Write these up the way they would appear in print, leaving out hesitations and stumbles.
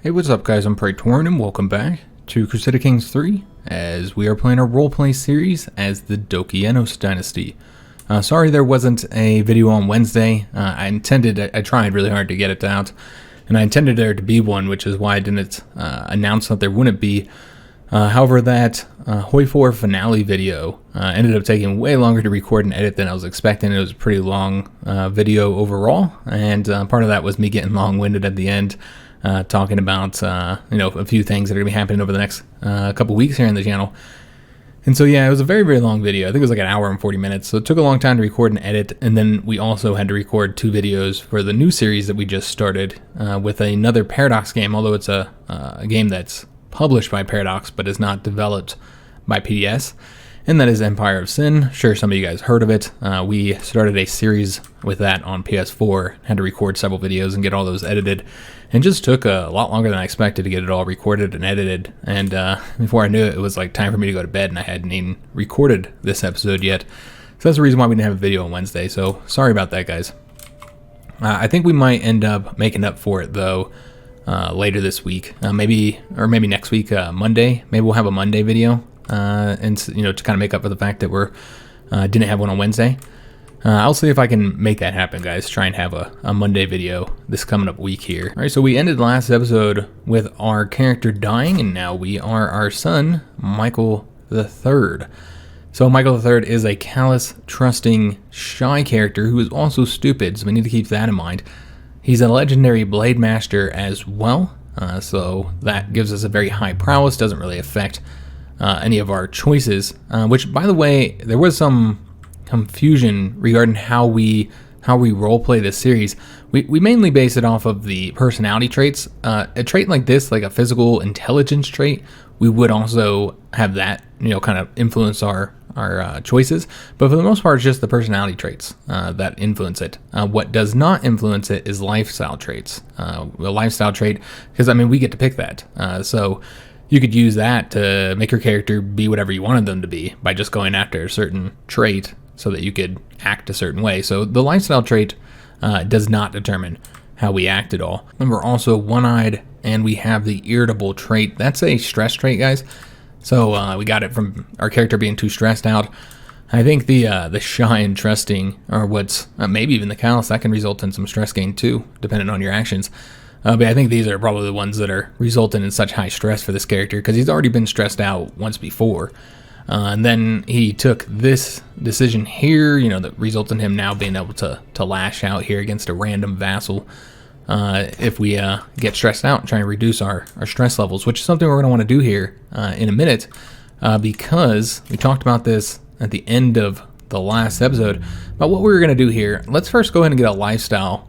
Hey, what's up guys, I'm Praetorian and welcome back to Crusader Kings III as we are playing our roleplay series as the Dokeianos dynasty. Sorry there wasn't a video on Wednesday. I tried really hard to get it out, and I intended there to be one, which is why I didn't announce that there wouldn't be. However, that Hoi 4 finale video ended up taking way longer to record and edit than I was expecting. It was a pretty long video overall, and part of that was me getting long-winded at the end, talking about a few things that are going to be happening over the next couple weeks here on the channel. And so yeah, it was a very, very long video. I think it was like an hour and 40 minutes, so it took a long time to record and edit. And then we also had to record 2 videos for the new series that we just started with another Paradox game, although it's a game that's published by Paradox but is not developed by PDS, and that is Empire of Sin. Sure, some of you guys heard of it. We started a series with that on PS4, had to record several videos and get all those edited, and just took a lot longer than I expected to get it all recorded and edited. And before I knew it, it was like time for me to go to bed, and I hadn't even recorded this episode yet. So that's the reason why we didn't have a video on Wednesday, so sorry about that, guys. I think we might end up making up for it though later this week, maybe next week, Monday. Maybe we'll have a Monday video, and to kind of make up for the fact that we're didn't have one on Wednesday. I'll see if I can make that happen, guys. Try and have a Monday video this coming up week here. All right, so we ended last episode with our character dying, and now we are our son, Michael III. So Michael III is a callous, trusting, shy character who is also stupid, so we need to keep that in mind. He's a legendary blade master as well, so that gives us a very high prowess. Doesn't really affect any of our choices, which, by the way, there was some confusion regarding how we roleplay this series. We mainly base it off of the personality traits. A trait like this, like a physical intelligence trait, we would also have that kind of influence our choices, but for the most part it's just the personality traits that influence it. What does not influence it is lifestyle traits. A lifestyle trait, because we get to pick that, so you could use that to make your character be whatever you wanted them to be by just going after a certain trait so that you could act a certain way. So the lifestyle trait does not determine how we act at all. And we're also one-eyed, and we have the irritable trait. That's a stress trait, guys. So we got it from our character being too stressed out. I think the shy and trusting, or what's maybe even the callous, that can result in some stress gain too, depending on your actions. But I think these are probably the ones that are resulting in such high stress for this character, because he's already been stressed out once before. And then he took this decision here, that results in him now being able to lash out here against a random vassal. If we get stressed out and try and reduce our stress levels, which is something we're going to want to do here in a minute, because we talked about this at the end of the last episode about what we were going to do here. Let's first go ahead and get a lifestyle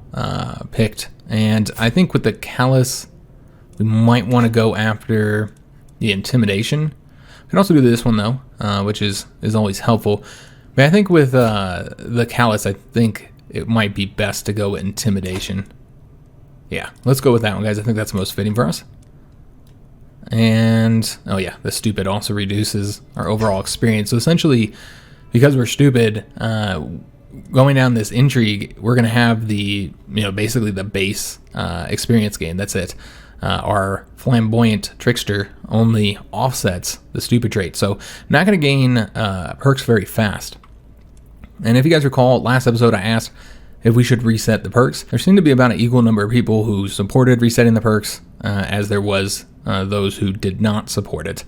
picked, and I think with the callous, we might want to go after the intimidation. We can also do this one though, which is always helpful. But I think with the callous, I think it might be best to go with intimidation. Yeah, let's go with that one, guys. I think that's most fitting for us. And, oh yeah, the stupid also reduces our overall experience. So essentially, because we're stupid, going down this intrigue, we're going to have the, basically the base experience gain. That's it. Our flamboyant trickster only offsets the stupid trait. So not going to gain perks very fast. And if you guys recall, last episode I asked if we should reset the perks. There seemed to be about an equal number of people who supported resetting the perks as there was those who did not support it.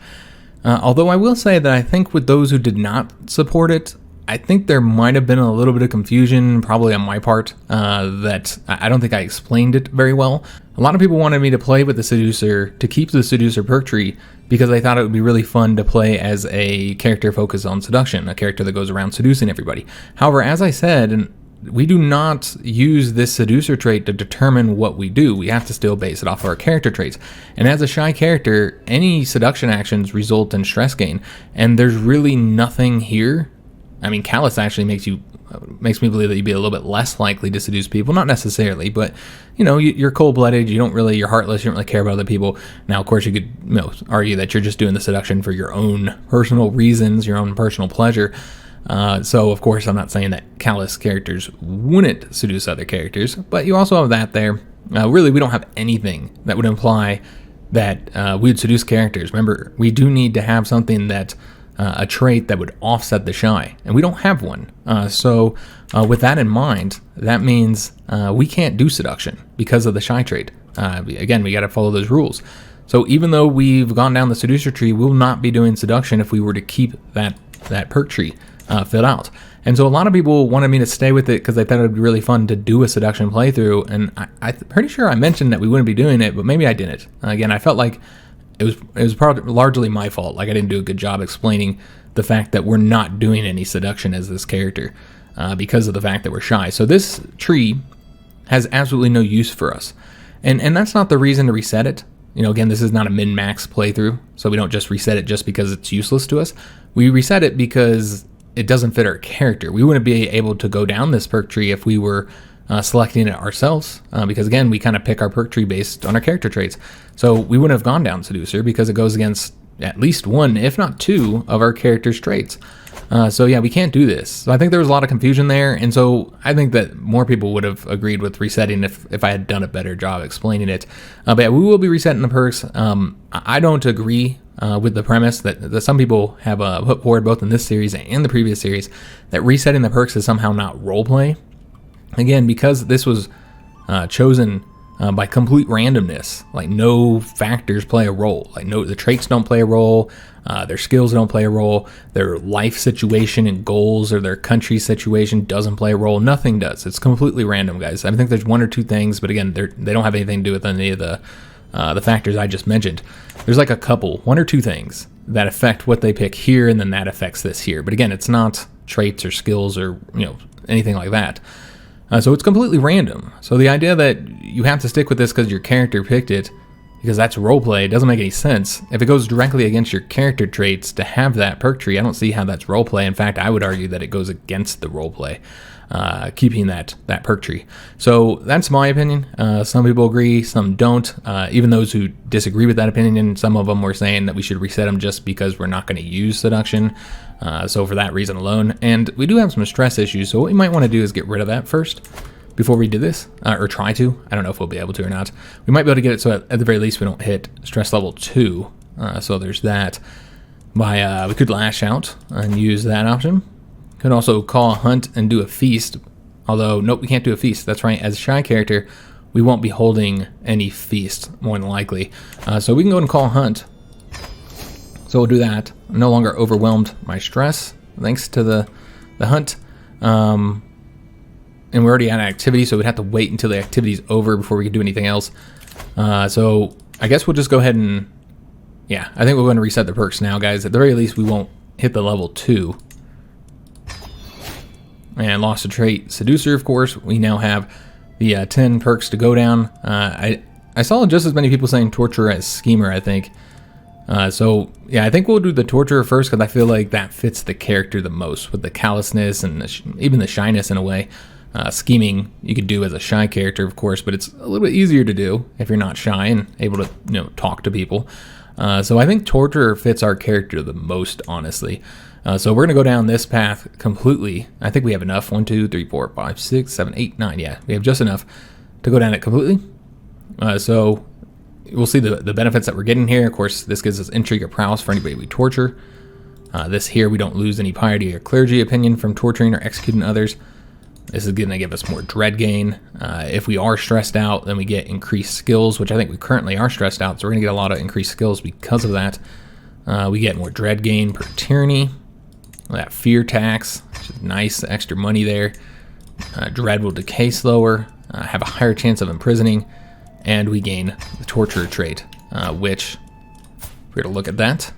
Although I will say that I think with those who did not support it, I think there might have been a little bit of confusion, probably on my part, that I don't think I explained it very well. A lot of people wanted me to play with the Seducer, to keep the Seducer perk tree, because they thought it would be really fun to play as a character focused on seduction, a character that goes around seducing everybody. However, as I said, we do not use this Seducer trait to determine what we do. We have to still base it off of our character traits. And as a shy character, any seduction actions result in stress gain, and there's really nothing here. Callous actually makes me believe that you'd be a little bit less likely to seduce people. Not necessarily, but you're cold-blooded. You're heartless. You don't really care about other people. Now, of course, you could argue that you're just doing the seduction for your own personal reasons, your own personal pleasure. So, of course, I'm not saying that callous characters wouldn't seduce other characters, but you also have that there. Really, we don't have anything that would imply that we would seduce characters. Remember, we do need to have something that a trait that would offset the shy, and we don't have one. So with that in mind, that means we can't do seduction because of the shy trait. Again, we got to follow those rules. So even though we've gone down the seducer tree, we'll not be doing seduction if we were to keep that perk tree filled out. And so a lot of people wanted me to stay with it because they thought it would be really fun to do a seduction playthrough, and I'm pretty sure I mentioned that we wouldn't be doing it, but maybe I didn't. Again, I felt like it was probably largely my fault. Like I didn't do a good job explaining the fact that we're not doing any seduction as this character because of the fact that we're shy. So this tree has absolutely no use for us, and that's not the reason to reset it. You know, again, this is not a min-max playthrough, so we don't just reset it just because it's useless to us. We reset it because it doesn't fit our character. We wouldn't be able to go down this perk tree if we were selecting it ourselves, because again, we kind of pick our perk tree based on our character traits. So we wouldn't have gone down seducer because it goes against at least one, if not two, of our character's traits. So yeah, we can't do this. So I think there was a lot of confusion there, and so I think that more people would have agreed with resetting if I had done a better job explaining it. But yeah, we will be resetting the perks. I don't agree with the premise that some people have put forward both in this series and the previous series that resetting the perks is somehow not roleplay. Again, because this was chosen by complete randomness, like no factors play a role. Like the traits don't play a role, their skills don't play a role, their life situation and goals or their country situation doesn't play a role. Nothing does. It's completely random, guys. I think there's one or two things, but again, they don't have anything to do with any of the factors I just mentioned. There's like a couple, one or two things that affect what they pick here, and then that affects this here. But again, it's not traits or skills or anything like that. So it's completely random. So the idea that you have to stick with this because your character picked it, because that's roleplay, doesn't make any sense. If it goes directly against your character traits to have that perk tree, I don't see how that's roleplay. In fact, I would argue that it goes against the roleplay, keeping that perk tree. So that's my opinion. Some people agree, some don't. Even those who disagree with that opinion, some of them were saying that we should reset them just because we're not going to use seduction. So for that reason alone. And we do have some stress issues, so what we might want to do is get rid of that first before we do this, or try to. I don't know if we'll be able to or not. We might be able to get it so at the very least we don't hit stress level 2. So there's that. We could lash out and use that option. Could also call a hunt and do a feast. Although, nope, we can't do a feast. That's right, as a shy character, we won't be holding any feast, more than likely. So we can go and call a hunt. So we'll do that. I'm no longer overwhelmed by stress, thanks to the hunt. And we're already at an activity, so we'd have to wait until the activity's over before we can do anything else. So I guess we'll just go ahead and, yeah, I think we're going to reset the perks now, guys. At the very least, we won't hit the level 2. And lost a trait, Seducer, of course. We now have the 10 perks to go down. I saw just as many people saying Torturer as Schemer, I think. So, yeah, I think we'll do the Torturer first because I feel like that fits the character the most with the callousness and even the shyness in a way. Scheming you could do as a shy character, of course, but it's a little bit easier to do if you're not shy and able to, talk to people. So I think Torturer fits our character the most, honestly. So we're going to go down this path completely. I think we have enough. 1, 2, 3, 4, 5, 6, 7, 8, 9. Yeah, we have just enough to go down it completely. So we'll see the benefits that we're getting here. Of course, this gives us intrigue or prowess for anybody we torture. This here, we don't lose any piety or clergy opinion from torturing or executing others. This is going to give us more dread gain. If we are stressed out, then we get increased skills, which I think we currently are stressed out, so we're going to get a lot of increased skills because of that. We get more dread gain per tyranny. That fear tax, which is nice, extra money there. Dread will decay slower, have a higher chance of imprisoning, and we gain the torturer trait, which, if we're to look at that,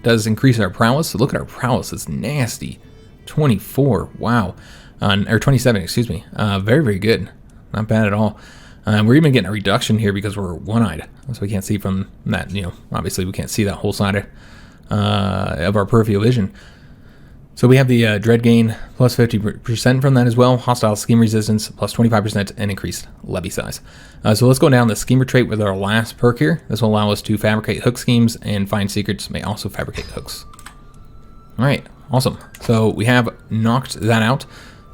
does increase our prowess. So look at our prowess, it's nasty. 24, wow. Or 27, excuse me. Very, very good. Not bad at all. We're even getting a reduction here because we're one-eyed, so we can't see from that, obviously we can't see that whole side of our peripheral vision. So we have the dread gain plus 50% from that as well, hostile scheme resistance plus 25%, and increased levy size. So let's go down the schemer trait with our last perk here. This will allow us to fabricate hook schemes, and find secrets may also fabricate hooks. All right, awesome. So we have knocked that out.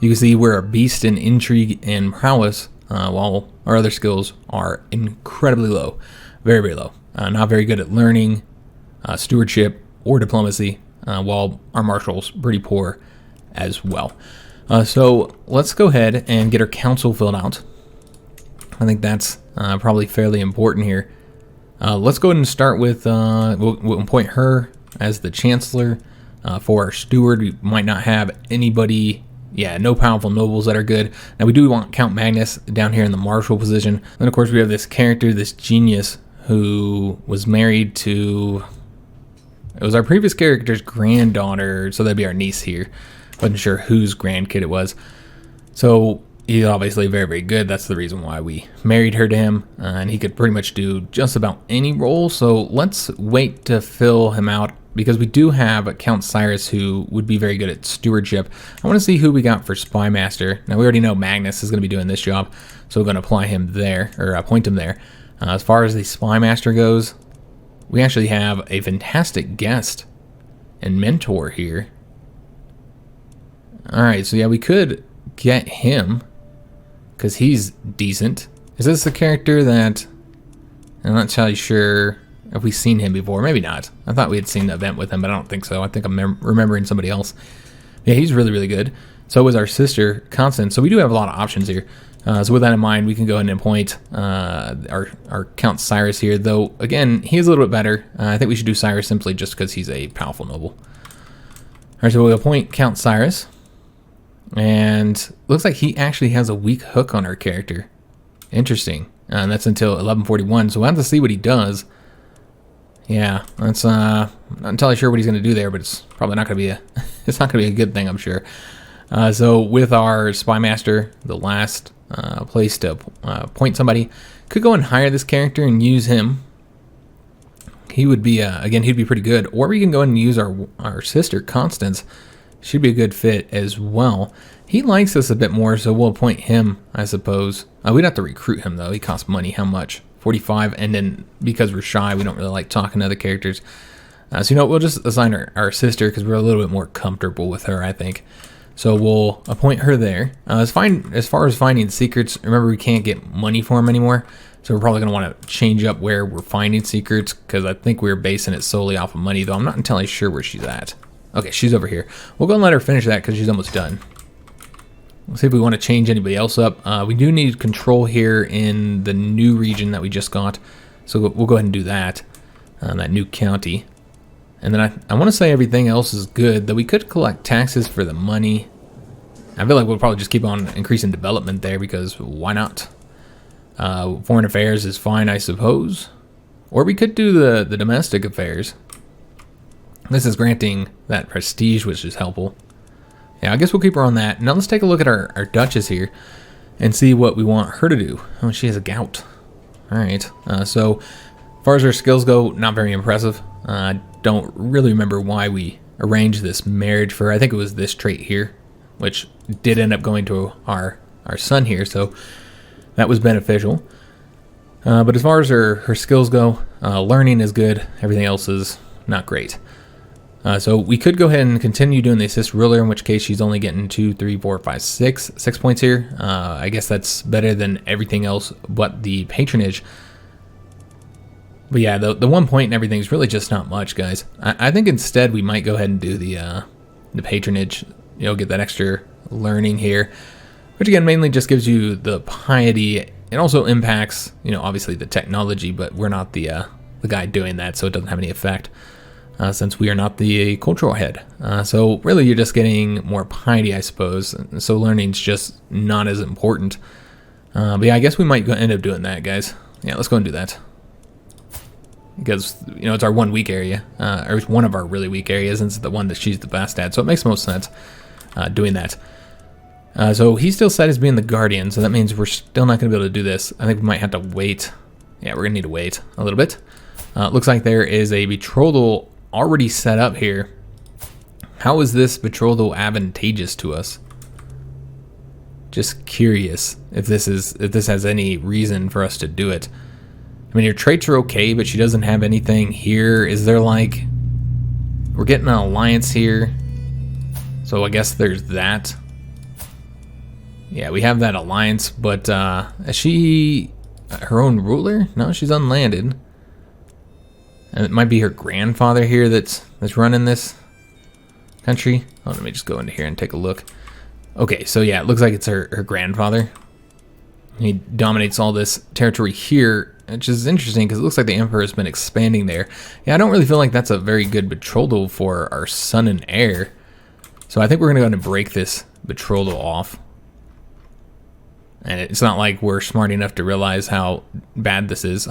You can see we're a beast in intrigue and prowess, while our other skills are incredibly low. Very, very low. Not very good at learning, stewardship, or diplomacy, while our marshal's pretty poor as well. So let's go ahead and get our council filled out. I think that's probably fairly important here. Let's go ahead and start with, we'll appoint her as the chancellor. For our steward, we might not have anybody, no powerful nobles that are good. Now we do want Count Magnus down here in the marshal position. Then of course we have this character, this genius, who was married to, it was our previous character's granddaughter, so that'd be our niece here. Wasn't sure whose grandkid it was. So he's obviously very, very good. That's the reason why we married her to him. And he could pretty much do just about any role. So let's wait to fill him out, because we do have Count Cyrus who would be very good at stewardship. I want to see who we got for Spymaster. Now we already know Magnus is going to be doing this job, so we're going to apply him there, or appoint him there. As far as the Spymaster goes, we actually have a fantastic guest and mentor here. Alright, so yeah, we could get him, because he's decent. Is this the character that, I'm not entirely sure if we've seen him before. Maybe not. I thought we had seen the event with him, but I don't think so. I think I'm remembering somebody else. Yeah, he's really, really good. So was our sister, Constance. So we do have a lot of options here. So with that in mind, we can go ahead and appoint our Count Cyrus here. Though, again, he's a little bit better. I think we should do Cyrus simply just because he's a powerful noble. All right, so we'll appoint Count Cyrus. And looks like he actually has a weak hook on our character. Interesting. And that's until 1141. So we'll have to see what he does. Yeah, that's not entirely sure what he's going to do there, but it's probably not going to be it's not going to be a good thing, I'm sure. So with our Spymaster, the last place to appoint somebody, could go and hire this character and use him. He would be again, he'd be pretty good. Or we can go and use our sister Constance. She'd be a good fit as well. He likes us a bit more, so we'll appoint him, I suppose. We'd have to recruit him though. He costs money. How much? 45, and then because we're shy, we don't really like talking to other characters. So we'll just assign our sister, because we're a little bit more comfortable with her, I think. So we'll appoint her there. As far as finding secrets, remember we can't get money for them anymore. So we're probably going to want to change up where we're finding secrets, because I think we're basing it solely off of money, though I'm not entirely sure where she's at. Okay, she's over here. We'll go and let her finish that because she's almost done. We'll see if we want to change anybody else up. We do need control here in the new region that we just got. So we'll go ahead and do that. That new county. And then I want to say everything else is good, though we could collect taxes for the money. I feel like we'll probably just keep on increasing development there, because why not? Foreign affairs is fine, I suppose. Or we could do the domestic affairs. This is granting that prestige, which is helpful. Yeah, I guess we'll keep her on that. Now let's take a look at our Duchess here and see what we want her to do. Oh, she has a gout. Alright, so as far as her skills go, not very impressive. I don't really remember why we arranged this marriage for her. I think it was this trait here, which did end up going to our son here, so that was beneficial. But as far as her skills go, learning is good. Everything else is not great. So we could go ahead and continue doing the assist ruler, in which case she's only getting 2, 3, 4, 5, 6 points here. I guess that's better than everything else but the patronage. But yeah, the 1 point and everything is really just not much, guys. I think instead we might go ahead and do the patronage. Get that extra learning here, which again mainly just gives you the piety. It also impacts, obviously the technology, but we're not the guy doing that, so it doesn't have any effect. Since we are not the cultural head. So really you're just getting more piety, I suppose. So learning's just not as important. But yeah, I guess we might end up doing that, guys. Yeah, let's go and do that. Because, it's our 1 weak area. Or it's one of our really weak areas, and it's the one that she's the best at. So it makes most sense doing that. So he's still set as being the guardian, so that means we're still not going to be able to do this. I think we might have to wait. Yeah, we're going to need to wait a little bit. Looks like there is a betrothal already set up here. How is this betrothal advantageous to us? Just curious if this has any reason for us to do it. I mean, your traits are okay, but she doesn't have anything here. Is there like, we're getting an alliance here, so I guess there's that. Yeah, we have that alliance, but is she her own ruler? No, she's unlanded. And it might be her grandfather here that's running this country. Oh, let me just go into here and take a look. Okay, so yeah, it looks like it's her grandfather. He dominates all this territory here, which is interesting because it looks like the emperor has been expanding there. Yeah, I don't really feel like that's a very good betrothal for our son and heir. So I think we're going to go ahead and break this betrothal off. And it's not like we're smart enough to realize how bad this is.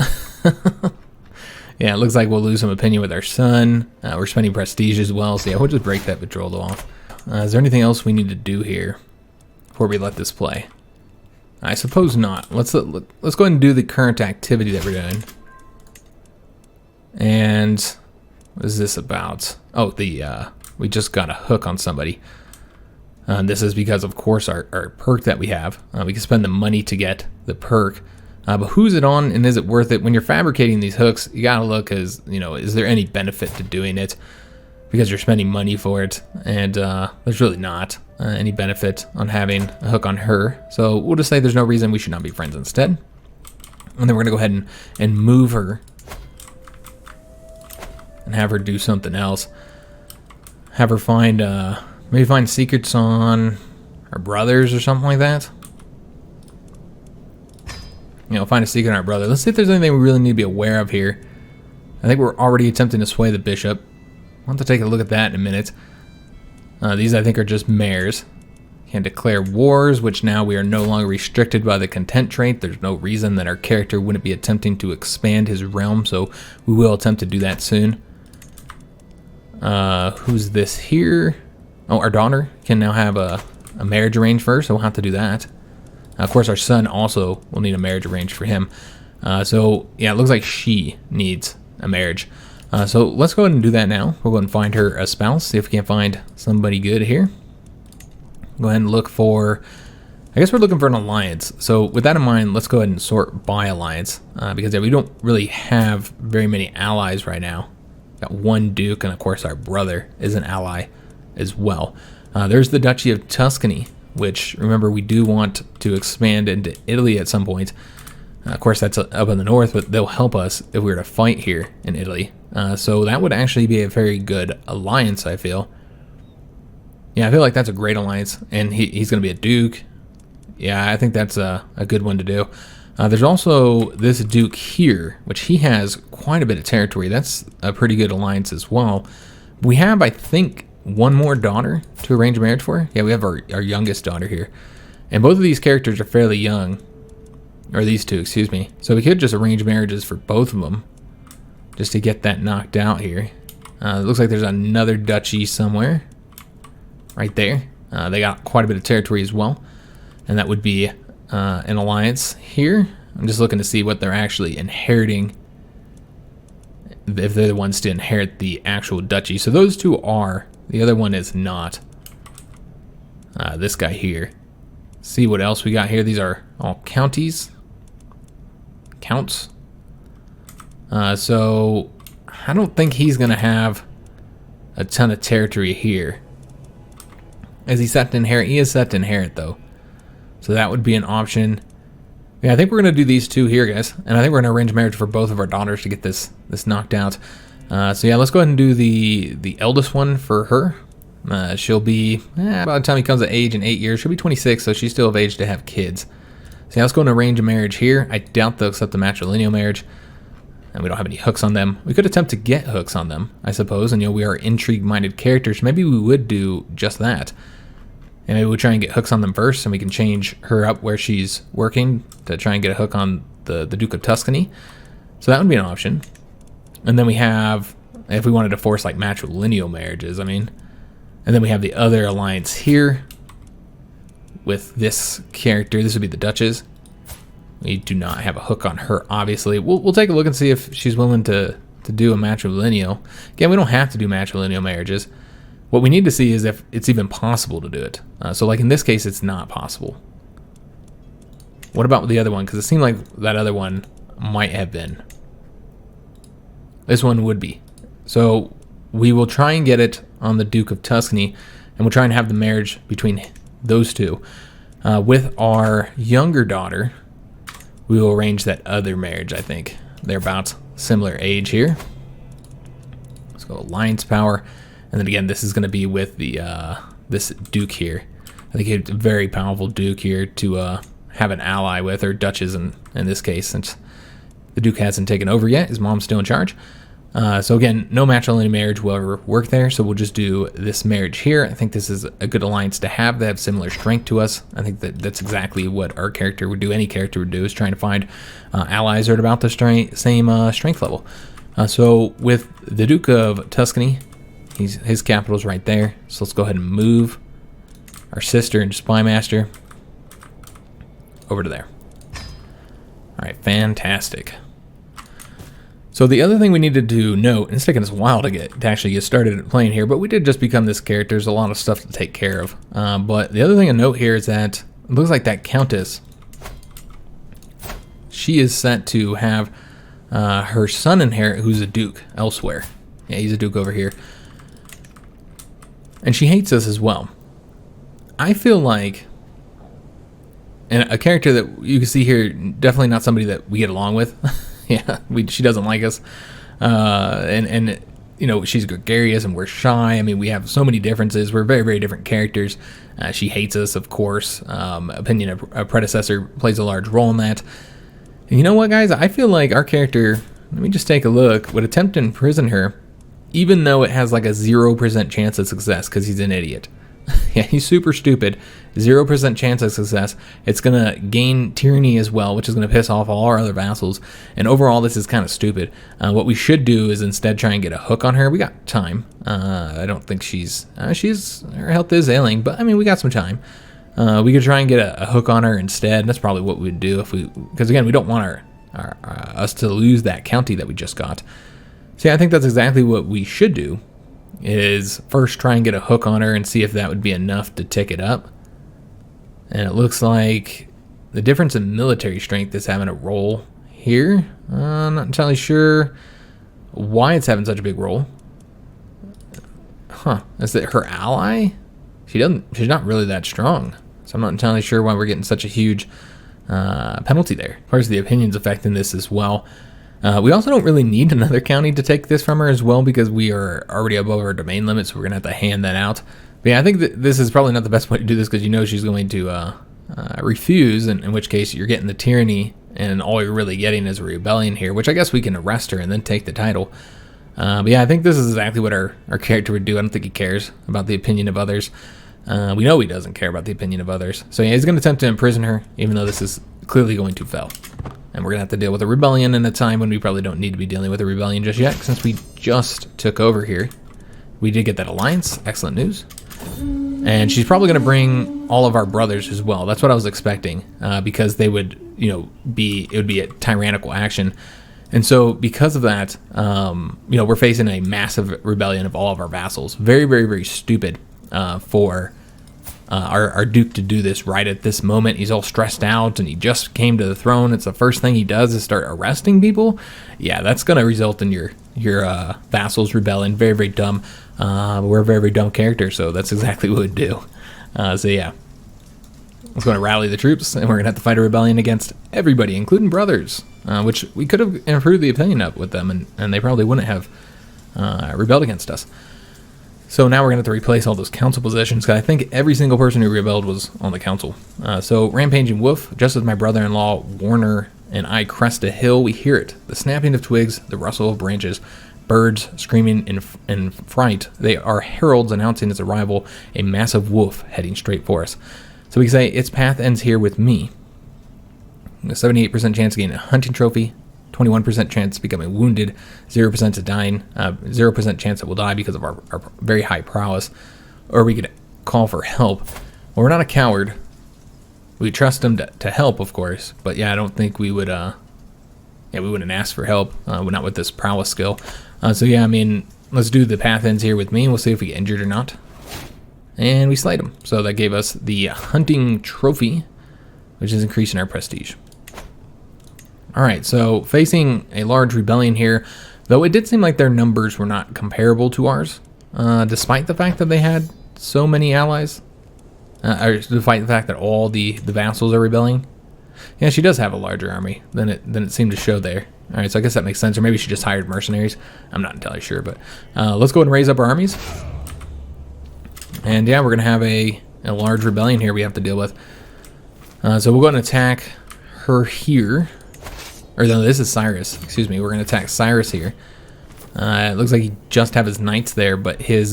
Yeah, it looks like we'll lose some opinion with our son. We're spending prestige as well, so yeah, we'll just break that betrothal off. Is there anything else we need to do here before we let this play? I suppose not. Let's go ahead and do the current activity that we're doing. And what is this about? Oh, we just got a hook on somebody. This is because, of course, our perk that we have. We can spend the money to get the perk. But who's it on and is it worth it? When you're fabricating these hooks, you gotta look as, you know, is there any benefit to doing it? Because you're spending money for it, and there's really not any benefit on having a hook on her. So we'll just say there's no reason we should not be friends instead. And then we're gonna go ahead and move her and have her do something else. Have her find, maybe find secrets on her brothers or something like that. You know, find a secret on our brother. Let's see if there's anything we really need to be aware of here. I think we're already attempting to sway the bishop. I'll have to take a look at that in a minute. These, I think, are just mayors. Can declare wars, which now we are no longer restricted by the content trait. There's no reason that our character wouldn't be attempting to expand his realm, so we will attempt to do that soon. Who's this here? Oh, our daughter can now have a marriage arranged for her, so we'll have to do that. Of course, our son also will need a marriage arranged for him. So, yeah, it looks like she needs a marriage. So let's go ahead and do that now. We'll go ahead and find her a spouse, see if we can find somebody good here. Go ahead and look for, I guess we're looking for an alliance. So with that in mind, let's go ahead and sort by alliance. Because yeah, we don't really have very many allies right now. Got one duke, and of course our brother is an ally as well. There's the Duchy of Tuscany, which, remember, we do want to expand into Italy at some point. Of course, that's up in the north, but they'll help us if we were to fight here in Italy. So that would actually be a very good alliance, I feel. Yeah, I feel like that's a great alliance, and he's going to be a duke. Yeah, I think that's a good one to do. There's also this duke here, which he has quite a bit of territory. That's a pretty good alliance as well. We have, I think, one more daughter to arrange marriage for. Yeah, we have our youngest daughter here. And both of these characters are fairly young. Or these two, excuse me. So we could just arrange marriages for both of them. Just to get that knocked out here. It looks like there's another duchy somewhere. Right there. They got quite a bit of territory as well. And that would be an alliance here. I'm just looking to see what they're actually inheriting. If they're the ones to inherit the actual duchy. So those two are. The other one is not. This guy here. See what else we got here. These are all counties. Counts. So I don't think he's going to have a ton of territory here. Is he set to inherit? He is set to inherit, though. So that would be an option. Yeah, I think we're going to do these two here, guys. And I think we're going to arrange marriage for both of our daughters to get this knocked out. So yeah, let's go ahead and do the eldest one for her. She'll be, by the time he comes of age in 8 years, she'll be 26, so she's still of age to have kids. So yeah, let's go and arrange a marriage here. I doubt they'll accept the matrilineal marriage. And we don't have any hooks on them. We could attempt to get hooks on them, I suppose. And, you know, we are intrigue-minded characters. Maybe we would do just that. And maybe we'll try and get hooks on them first, and we can change her up where she's working to try and get a hook on the Duke of Tuscany. So that would be an option. And then we have, if we wanted to force, like, matrilineal marriages, I mean. And then we have the other alliance here with this character. This would be the Duchess. We do not have a hook on her, obviously. We'll take a look and see if she's willing to do a matrilineal. Again, we don't have to do matrilineal marriages. What we need to see is if it's even possible to do it. So like in this case, it's not possible. What about the other one? Because it seemed like that other one might have been. This one would be. So we will try and get it on the Duke of Tuscany, and we'll try and have the marriage between those two. With our younger daughter, we will arrange that other marriage, I think. They're about similar age here. Let's go alliance power. And then again, this is going to be with the this duke here. I think it's a very powerful duke here to have an ally with, or duchess in this case, since the duke hasn't taken over yet. His mom's still in charge. So again, no matrilineal marriage will ever work there, so we'll just do this marriage here. I think this is a good alliance to have. They have similar strength to us. I think that's exactly what our character would do, any character would do, is trying to find allies that are at about the same strength level. So with the Duke of Tuscany, his capital's right there, so let's go ahead and move our sister and Spymaster over to there. All right, fantastic. So the other thing we needed to note, and it's taken us a while to actually get started playing here, but we did just become this character. There's a lot of stuff to take care of. But the other thing to note here is that it looks like that countess, she is set to have her son inherit, who's a duke elsewhere. Yeah, he's a duke over here. And she hates us as well. I feel like, and a character that you can see here, definitely not somebody that we get along with. Yeah, she doesn't like us, and you know, she's gregarious and we're shy. I mean, we have so many differences. We're very, very different characters. She hates us, of course. Opinion of a predecessor plays a large role in that. And you know what, guys? I feel like our character, let me just take a look, would attempt to imprison her, even though it has like a 0% chance of success because he's an idiot. Yeah, he's super stupid. 0% chance of success. It's going to gain tyranny as well, which is going to piss off all our other vassals. And overall, this is kind of stupid. What we should do is instead try and get a hook on her. We got time. I don't think her health is ailing, but I mean, we got some time. We could try and get a hook on her instead. That's probably what we'd do because again, we don't want us to lose that county that we just got. So yeah, I think that's exactly what we should do. Is first try and get a hook on her and see if that would be enough to tick it up. And it looks like the difference in military strength is having a role here. I'm not entirely sure why it's having such a big role. Huh, is it her ally? She's not really that strong. So I'm not entirely sure why we're getting such a huge penalty there. Of course, the opinion's affecting this as well. We also don't really need another county to take this from her as well because we are already above our domain limit, so we're going to have to hand that out. But yeah, I think that this is probably not the best way to do this because you know she's going to refuse, in which case you're getting the tyranny and all you're really getting is a rebellion here, which I guess we can arrest her and then take the title. But yeah, I think this is exactly what our character would do. I don't think he cares about the opinion of others. We know he doesn't care about the opinion of others. So yeah, he's going to attempt to imprison her, even though this is clearly going to fail. And we're going to have to deal with a rebellion in a time when we probably don't need to be dealing with a rebellion just yet, since we just took over here. We did get that alliance. Excellent news. And she's probably going to bring all of our brothers as well. That's what I was expecting, because they would, it would be a tyrannical action. And so because of that, we're facing a massive rebellion of all of our vassals. Very, very, very stupid for our duke to do this right at this moment. He's all stressed out and he just came to the throne. It's the first thing he does is start arresting people. Yeah, that's going to result in your vassals rebelling. Very, very dumb. We're a very, very dumb character, so that's exactly what we'd do. So yeah, it's going to rally the troops and we're going to have to fight a rebellion against everybody, including brothers, which we could have improved the opinion of with them, and they probably wouldn't have rebelled against us. So now we're going to have to replace all those council positions, because I think every single person who rebelled was on the council. So Rampaging Wolf, just as my brother-in-law Warner and I crest a hill, we hear it. The snapping of twigs, the rustle of branches, birds screaming in fright. They are heralds announcing its arrival, a massive wolf heading straight for us. So we can say its path ends here with me. A 78% chance of getting a hunting trophy, 21% chance of becoming wounded, 0% of dying, 0% chance that we'll die because of our very high prowess, or we could call for help. Well, we're not a coward. We trust him to help, of course, but yeah, I don't think we would, we wouldn't ask for help, not with this prowess skill. So yeah, I mean, let's do the path ends here with me, and we'll see if we get injured or not. And we slayed him. So that gave us the hunting trophy, which is increasing our prestige. Alright, so facing a large rebellion here, though it did seem like their numbers were not comparable to ours, despite the fact that they had so many allies. or despite the fact that all the vassals are rebelling. Yeah, she does have a larger army than it seemed to show there. All right, so I guess that makes sense. Or maybe she just hired mercenaries. I'm not entirely sure, but let's go ahead and raise up our armies. And yeah, we're gonna have a large rebellion here we have to deal with. So we'll go ahead and attack her here. Or no, this is Cyrus. Excuse me. We're gonna attack Cyrus here. It looks like he just have his knights there, but his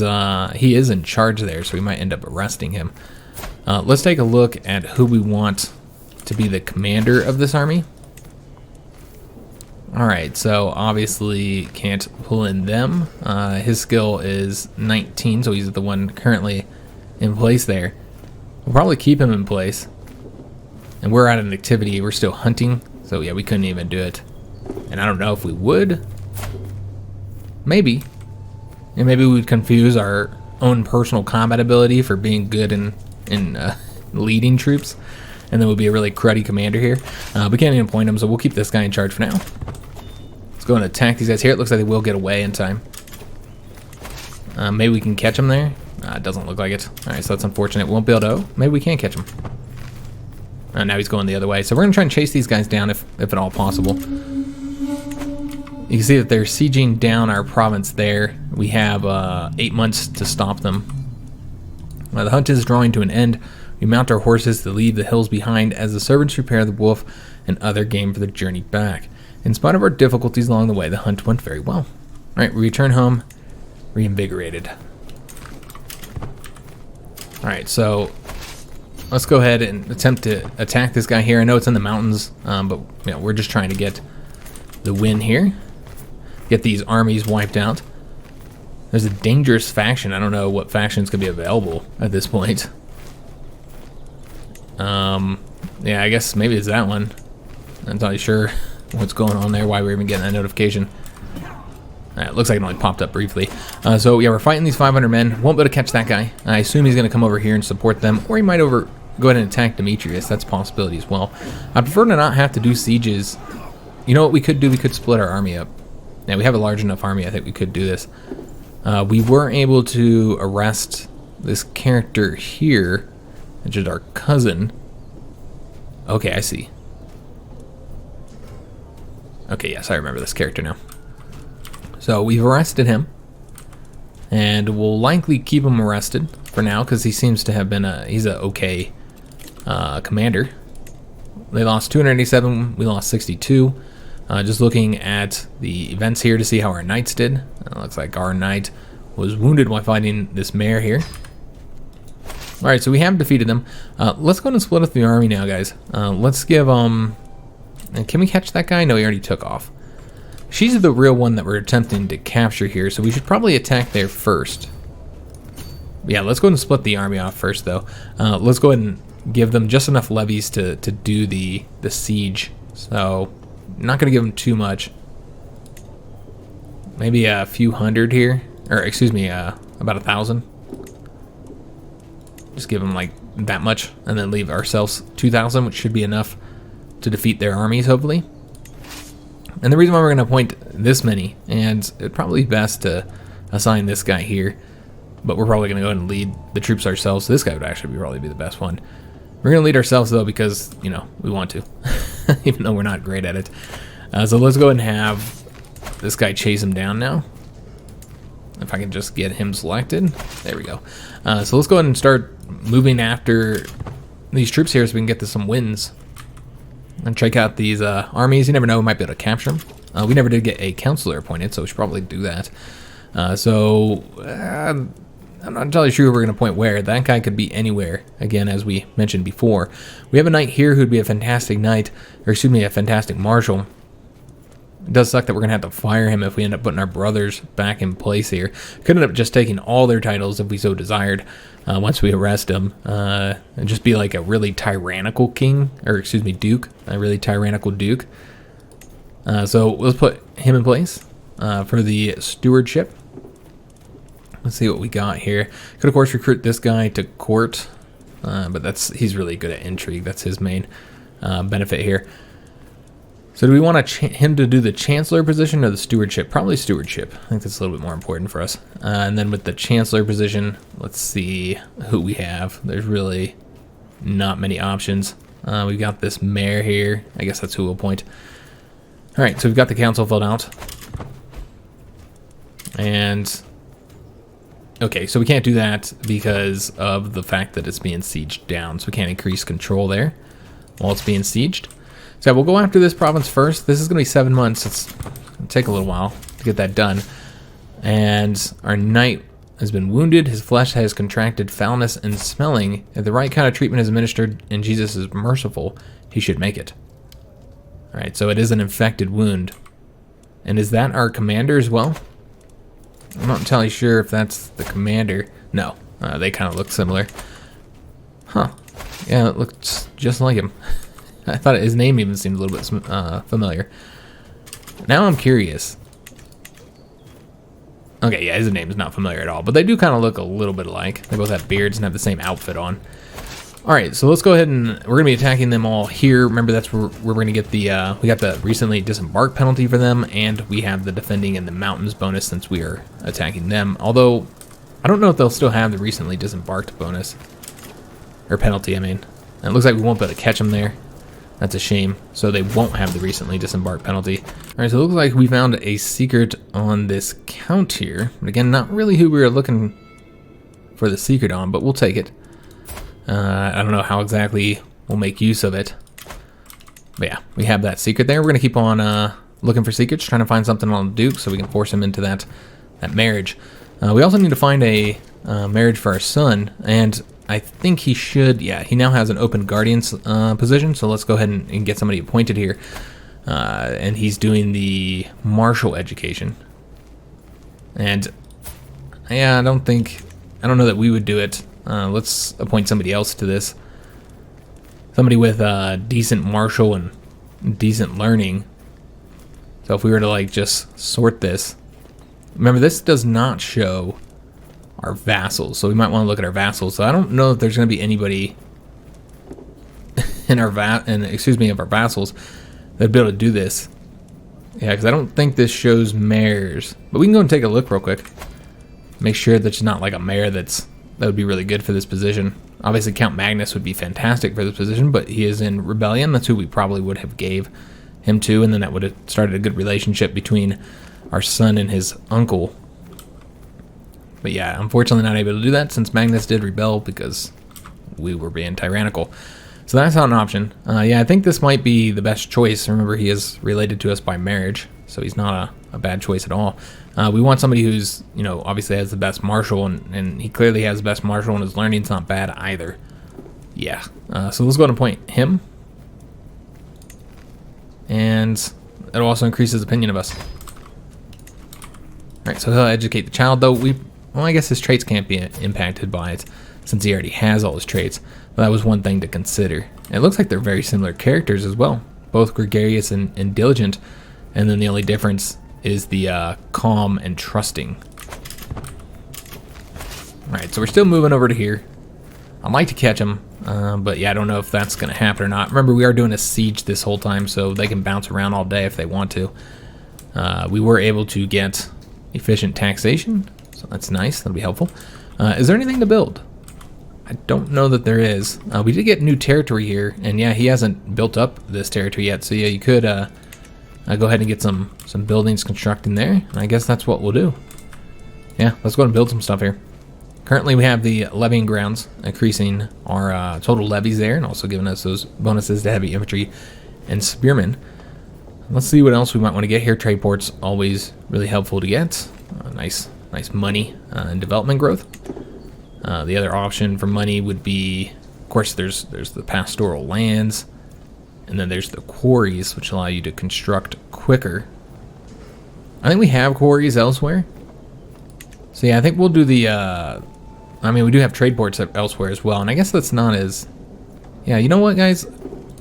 he is in charge there, so we might end up arresting him. Let's take a look at who we want to be the commander of this army. Alright, so obviously can't pull in them. His skill is 19, so he's the one currently in place there. We'll probably keep him in place. And we're out of activity, we're still hunting, so yeah, we couldn't even do it. And I don't know if we would. Maybe. And maybe we would confuse our own personal combat ability for being good in leading troops. And then we'll be a really cruddy commander here. We can't even point him, so we'll keep this guy in charge for now. Let's go and attack these guys here. It looks like they will get away in time. Maybe we can catch them there. It doesn't look like it. Alright, so that's unfortunate. We won't be able to. Oh, maybe we can catch him. Now he's going the other way. So we're going to try and chase these guys down if at all possible. You can see that they're sieging down our province there. We have 8 months to stop them. The hunt is drawing to an end. We mount our horses to leave the hills behind as the servants prepare the wolf and other game for the journey back. In spite of our difficulties along the way, the hunt went very well. Alright, we return home reinvigorated. Alright, so let's go ahead and attempt to attack this guy here. I know it's in the mountains, but you know, we're just trying to get the win here. Get these armies wiped out. There's a dangerous faction. I don't know what factions could be available at this point. Yeah, I guess maybe it's that one. I'm not really sure what's going on there, why we're even getting that notification. It looks like it only popped up briefly. So yeah, we're fighting these 500 men. Won't be able to catch that guy. I assume he's going to come over here and support them, or he might go ahead and attack Demetrius. That's a possibility as well. I prefer to not have to do sieges. You know what we could do? We could split our army up. Now we have a large enough army. I think we could do this. We were able to arrest this character here, which is our cousin. Okay, I see. Okay, yes, I remember this character now. So we've arrested him, and we'll likely keep him arrested for now because he seems to have been he's a okay commander. They lost 287, we lost 62. Just looking at the events here to see how our knights did. Looks like our knight was wounded while fighting this mare here. Alright, so we have defeated them. Let's go and split up the army now, guys. Let's give, can we catch that guy? No, he already took off. She's the real one that we're attempting to capture here, so we should probably attack there first. Yeah, let's go ahead and split the army off first, though. Let's go ahead and give them just enough levies to do the siege. So, not going to give them too much. Maybe a few hundred here. Or, excuse me, about 1,000. Just give them like that much, and then leave ourselves 2,000, which should be enough to defeat their armies, hopefully. And the reason why we're going to appoint this many, and it'd probably be best to assign this guy here, but we're probably going to go ahead and lead the troops ourselves. So this guy would actually probably be the best one. We're going to lead ourselves, though, because, you know, we want to, even though we're not great at it. So let's go ahead and have this guy chase him down now. If I can just get him selected. There we go. So let's go ahead and start moving after these troops here so we can get to some wins. And check out these armies. You never know, we might be able to capture them. We never did get a counselor appointed, so we should probably do that. I'm not entirely sure we're going to point where. That guy could be anywhere, again, as we mentioned before. We have a knight here who'd be a fantastic knight, or excuse me, a fantastic marshal. It does suck that we're going to have to fire him if we end up putting our brothers back in place here. Could end up just taking all their titles if we so desired once we arrest them. And just be like a really tyrannical king, or excuse me, duke. A really tyrannical duke. So let's put him in place for the stewardship. Let's see what we got here. Could of course recruit this guy to court, but he's really good at intrigue. That's his main benefit here. So do we want him to do the chancellor position or the stewardship? Probably stewardship. I think that's a little bit more important for us. And then with the chancellor position, let's see who we have. There's really not many options. We've got this mayor here. I guess that's who we'll appoint. All right, so we've got the council filled out. And okay, so we can't do that because of the fact that it's being sieged down. So we can't increase control there while it's being sieged. So we'll go after this province first. This is going to be 7 months. It's going to take a little while to get that done. And our knight has been wounded. His flesh has contracted foulness and smelling. If the right kind of treatment is administered and Jesus is merciful, he should make it. All right, so it is an infected wound. And is that our commander as well? I'm not entirely sure if that's the commander. No, they kind of look similar. Huh. Yeah, it looks just like him. I thought his name even seemed a little bit familiar. Now I'm curious. Okay, yeah, his name is not familiar at all, but they do kind of look a little bit alike. They both have beards and have the same outfit on. All right, so let's go ahead and we're going to be attacking them all here. Remember, that's where we're going to get the, we got the recently disembarked penalty for them, and we have the defending in the mountains bonus since we are attacking them. Although, I don't know if they'll still have the recently disembarked bonus. Or penalty, I mean. And it looks like we won't be able to catch them there. That's a shame. So they won't have the recently disembarked penalty. All right, so it looks like we found a secret on this count here. But again, not really who we were looking for the secret on, but we'll take it. I don't know how exactly we'll make use of it. But yeah, we have that secret there. We're going to keep on looking for secrets, trying to find something on the Duke so we can force him into that marriage. We also need to find a marriage for our son, and I think he should, yeah, he now has an open guardian's position, so let's go ahead and get somebody appointed here. And he's doing the martial education. And yeah, I don't know that we would do it. Let's appoint somebody else to this. Somebody with decent martial and decent learning. So if we were to like just sort this, remember this does not show our vassals, so we might want to look at our vassals. So I don't know if there's going to be anybody in our of our vassals that'd be able to do this. Yeah, because I don't think this shows mayors, but we can go and take a look real quick. Make sure that it's not like a mayor that would be really good for this position. Obviously, Count Magnus would be fantastic for this position, but he is in rebellion. That's who we probably would have gave him to, and then that would have started a good relationship between our son and his uncle. But yeah, unfortunately not able to do that since Magnus did rebel because we were being tyrannical. So that's not an option. Yeah, I think this might be the best choice. Remember, he is related to us by marriage, so he's not a bad choice at all. We want somebody who's, you know, obviously has the best martial, and he clearly has the best martial, and his learning's not bad either. Yeah, so let's go ahead and appoint him. And it'll also increase his opinion of us. All right, so he'll educate the child, though well, I guess his traits can't be impacted by it since he already has all his traits. But that was one thing to consider. And it looks like they're very similar characters as well, both gregarious and diligent. And then the only difference is the calm and trusting. All right, so we're still moving over to here. I'd like to catch him, but yeah, I don't know if that's going to happen or not. Remember, we are doing a siege this whole time, so they can bounce around all day if they want to. We were able to get efficient taxation, so that's nice. That'll be helpful. Is there anything to build? I don't know that there is. We did get new territory here, and yeah, he hasn't built up this territory yet, so yeah, you could go ahead and get some buildings constructing there, and I guess that's what we'll do. Yeah, let's go ahead and build some stuff here. Currently, we have the levying grounds, increasing our total levies there, and also giving us those bonuses to heavy infantry and spearmen. Let's see what else we might want to get here. Trade ports, always really helpful to get. Nice money and development growth. The other option for money would be, of course, there's the pastoral lands, and then there's the quarries, which allow you to construct quicker. I think we have quarries elsewhere. So yeah, I think we'll do the, we do have trade ports elsewhere as well, and I guess that's not as, yeah, you know what, guys?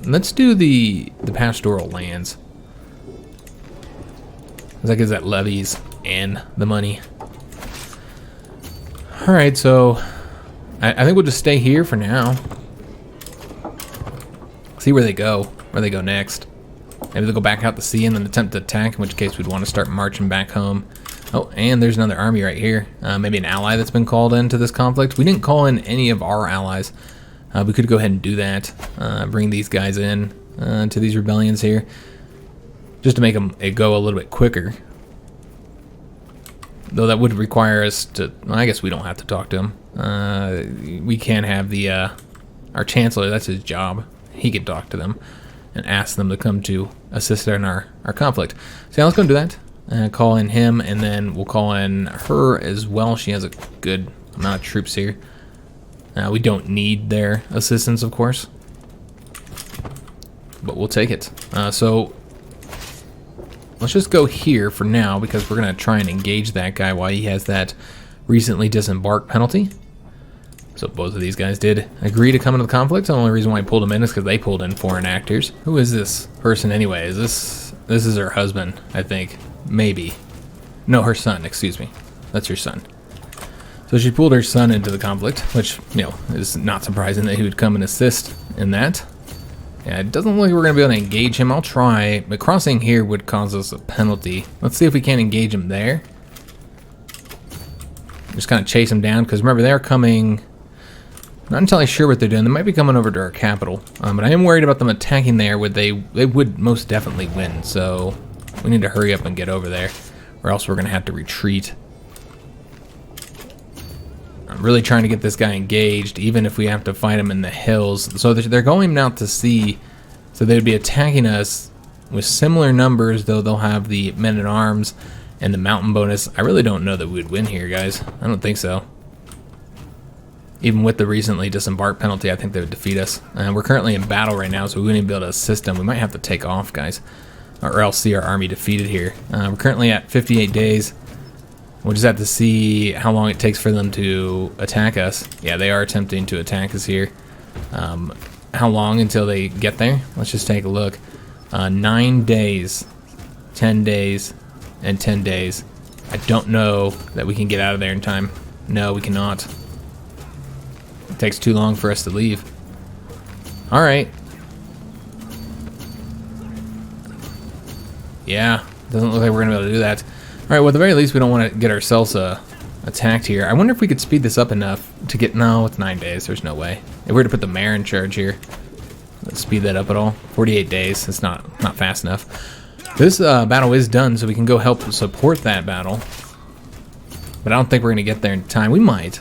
Let's do the pastoral lands. That gives that levies and the money. All right, so I think we'll just stay here for now. See where they go next. Maybe they'll go back out to sea and then attempt to attack, in which case we'd want to start marching back home. Oh, and there's another army right here. Maybe an ally that's been called into this conflict. We didn't call in any of our allies. We could go ahead and do that. Bring these guys in to these rebellions here, just to make it go a little bit quicker. Though that would require us to, well, I guess we don't have to talk to him. We can have the, our Chancellor, that's his job. He could talk to them and ask them to come to assist in our conflict. So yeah, let's go and do that. Call in him, and then we'll call in her as well. She has a good amount of troops here. We don't need their assistance, of course, but we'll take it. So let's just go here for now, because we're going to try and engage that guy while he has that recently disembarked penalty. So both of these guys did agree to come into the conflict. The only reason why I pulled them in is because they pulled in foreign actors. Who is this person anyway? Is this is her husband, I think. Maybe. No, her son, excuse me. That's her son. So she pulled her son into the conflict, which, you know, is not surprising that he would come and assist in that. Yeah, it doesn't look like we're going to be able to engage him. I'll try, but crossing here would cause us a penalty. Let's see if we can't engage him there. Just kind of chase him down, because remember, they're coming... Not entirely sure what they're doing. They might be coming over to our capital, but I am worried about them attacking there. They would most definitely win, so we need to hurry up and get over there, or else we're going to have to retreat. I'm really trying to get this guy engaged, even if we have to fight him in the hills. So they're going out to sea, so they'd be attacking us with similar numbers, though they'll have the men-at-arms and the mountain bonus. I really don't know that we would win here, guys. I don't think so. Even with the recently disembarked penalty, I think they would defeat us. We're currently in battle right now, so we wouldn't even be able to assist them. We might have to take off, guys, or else see our army defeated here. We're currently at 58 days. We'll just have to see how long it takes for them to attack us. Yeah, they are attempting to attack us here. How long until they get there? Let's just take a look. 9 days, 10 days, and 10 days. I don't know that we can get out of there in time. No, we cannot. It takes too long for us to leave. All right. Yeah, doesn't look like we're gonna be able to do that. All right, well, at the very least, we don't want to get ourselves attacked here. I wonder if we could speed this up enough to get... No, it's 9 days. There's no way. If we were to put the mayor in charge here, let's speed that up at all. 48 days. It's not fast enough. This battle is done, so we can go help support that battle. But I don't think we're going to get there in time. We might.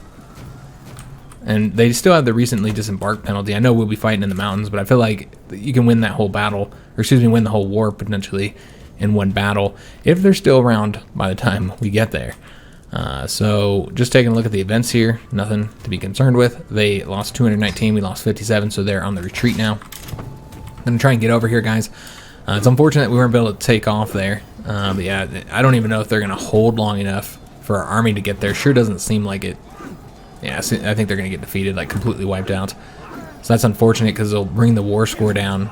And they still have the recently disembarked penalty. I know we'll be fighting in the mountains, but I feel like you can win that whole battle, or excuse me, win the whole war potentially in one battle if they're still around by the time we get there. So just taking a look at the events here, nothing to be concerned with. They lost 219, we lost 57, so they're on the retreat now. I'm gonna try and get over here, guys. It's unfortunate we weren't able to take off there, but yeah, I don't even know if they're gonna hold long enough for our army to get there. Sure doesn't seem like it. Yeah, I think they're gonna get defeated, like completely wiped out. So that's unfortunate, because they'll bring the war score down.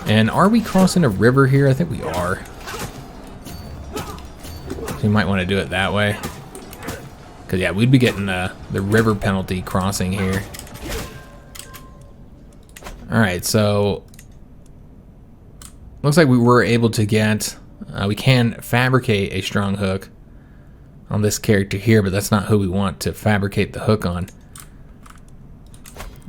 And are we crossing a river here? I think we are. So we might want to do it that way. Because, yeah, we'd be getting the river penalty crossing here. Alright, so... looks like we were able to get... we can fabricate a strong hook on this character here, but that's not who we want to fabricate the hook on.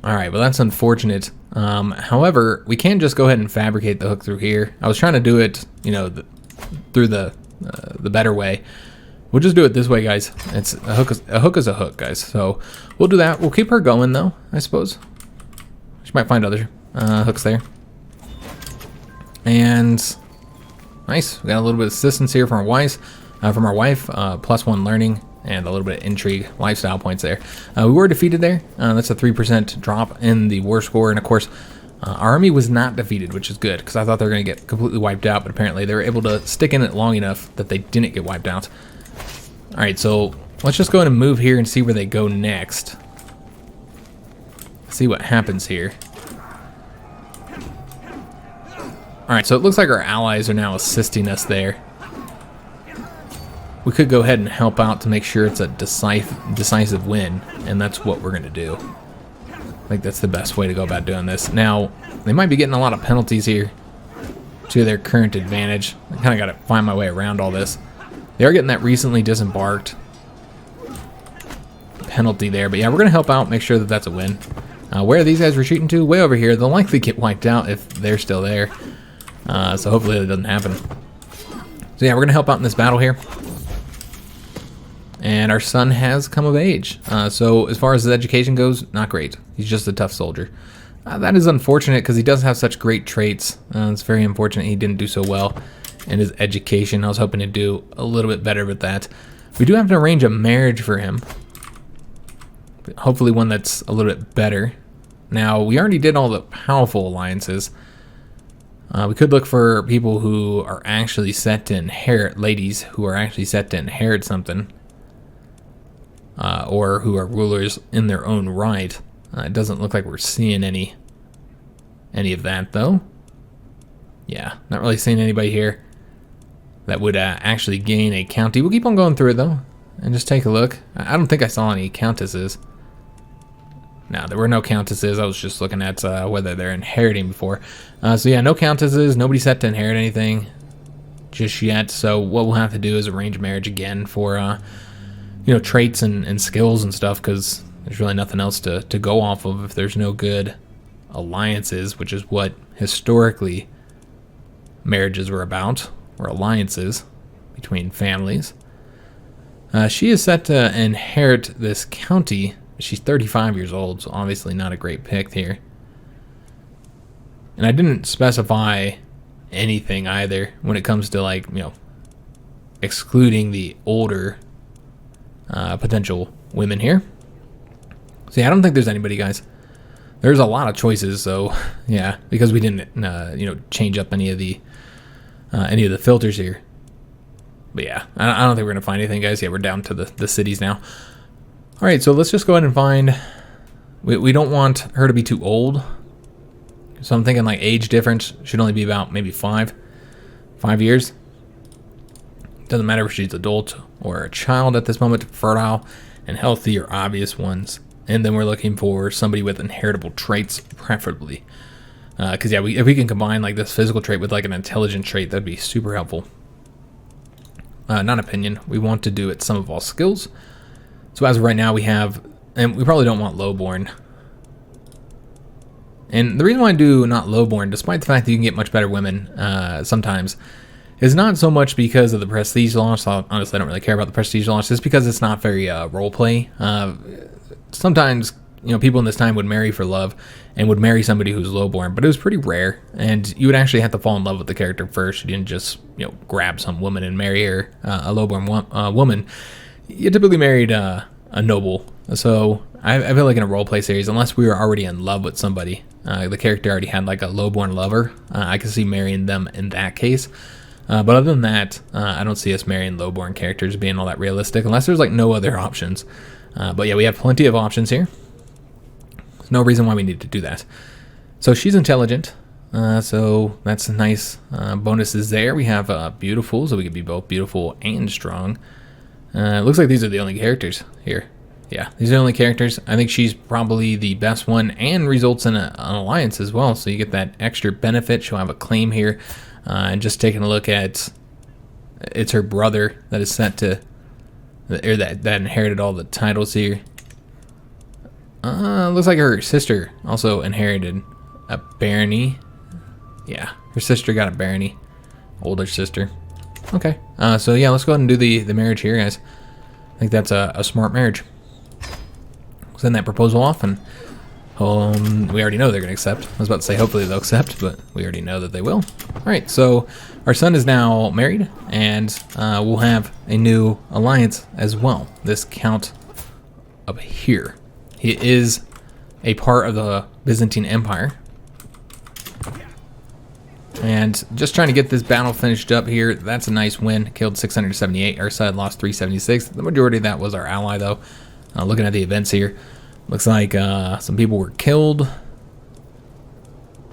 Alright, well, that's unfortunate. However, we can just go ahead and fabricate the hook through here. I was trying to do it, you know, through the better way. We'll just do it this way, guys. It's a hook is a hook, guys. So we'll do that. We'll keep her going, though, I suppose. She might find other hooks there. And nice. We got a little bit of assistance here from our wife. +1 learning. And a little bit of intrigue, lifestyle points there. We were defeated there. That's a 3% drop in the war score. And of course, our army was not defeated, which is good, because I thought they were going to get completely wiped out. But apparently they were able to stick in it long enough that they didn't get wiped out. All right, so let's just go ahead and move here and see where they go next. See what happens here. All right, so it looks like our allies are now assisting us there. We could go ahead and help out to make sure it's a decisive win, and that's what we're going to do. I think that's the best way to go about doing this. Now, they might be getting a lot of penalties here. to their current advantage. I kind of got to find my way around all this. They are getting that recently disembarked penalty there, but yeah, we're going to help out, make sure that that's a win. Where are these guys retreating to? Way over here. They'll likely get wiped out if they're still there. So hopefully that doesn't happen. So yeah, we're going to help out in this battle here. And our son has come of age. So as far as his education goes, not great. He's just a tough soldier. That is unfortunate because he does have such great traits. It's very unfortunate he didn't do so well in his education. I was hoping to do a little bit better with that. We do have to arrange a marriage for him. Hopefully one that's a little bit better. Now, we already did all the powerful alliances. We could look for people who are actually set to inherit, ladies who are actually set to inherit something. Or who are rulers in their own right. It doesn't look like we're seeing any of that, though. Yeah, not really seeing anybody here that would actually gain a county. We'll keep on going through it, though, and just take a look. I don't think I saw any countesses. No, there were no countesses. I was just looking at whether they're inheriting before. So yeah, no countesses. Nobody set to inherit anything just yet. So what we'll have to do is arrange marriage again for, you know, traits and skills and stuff, because there's really nothing else to go off of if there's no good alliances, which is what historically marriages were about, or alliances between families. She is set to inherit this county. She's 35 years old, so obviously not a great pick here. And I didn't specify anything either when it comes to, like, you know, excluding the older potential women here. So yeah, I don't think there's anybody, guys. There's a lot of choices, so yeah, because we didn't, you know, change up any of the filters here. But yeah, I don't think we're gonna find anything, guys. Yeah, we're down to the cities now. All right, so let's just go ahead and find. We don't want her to be too old, so I'm thinking like age difference should only be about maybe 5 years. Doesn't matter if she's adult or a child at this moment. Fertile and healthy are obvious ones. And then we're looking for somebody with inheritable traits, preferably. Because, yeah, if we can combine like this physical trait with like an intelligent trait, that'd be super helpful. Not opinion. We want to do it some of all skills. So as of right now, we have, and we probably don't want lowborn. And the reason why I do not lowborn, despite the fact that you can get much better women sometimes, is not so much because of the prestige launch. Honestly, I don't really care about the prestige launch. It's because it's not very roleplay. Sometimes, you know, people in this time would marry for love and would marry somebody who's lowborn, but it was pretty rare. And you would actually have to fall in love with the character first. You didn't just, you know, grab some woman and marry her, a lowborn woman. You typically married a noble. So I feel like in a roleplay series, unless we were already in love with somebody, the character already had like a lowborn lover, I could see marrying them in that case. But other than that, I don't see us marrying lowborn characters being all that realistic, unless there's like no other options. But yeah, we have plenty of options here. There's no reason why we need to do that. So she's intelligent, so that's nice bonuses there. We have beautiful, so we could be both beautiful and strong. It looks like these are the only characters here. Yeah, these are the only characters. I think she's probably the best one and results in an alliance as well. So you get that extra benefit. She'll have a claim here. And just taking a look at, it's her brother that is set to, or that inherited all the titles here. Looks like her sister also inherited a barony. Yeah, her sister got a barony. Older sister. Okay, so yeah, let's go ahead and do the marriage here, guys. I think that's a smart marriage. Send that proposal off, and we already know they're going to accept. I was about to say hopefully they'll accept, but we already know that they will. All right, so our son is now married, and we'll have a new alliance as well. This count up here. He is a part of the Byzantine Empire. And just trying to get this battle finished up here. That's a nice win. Killed 678. Our side lost 376. The majority of that was our ally, though. Looking at the events here, looks like some people were killed. All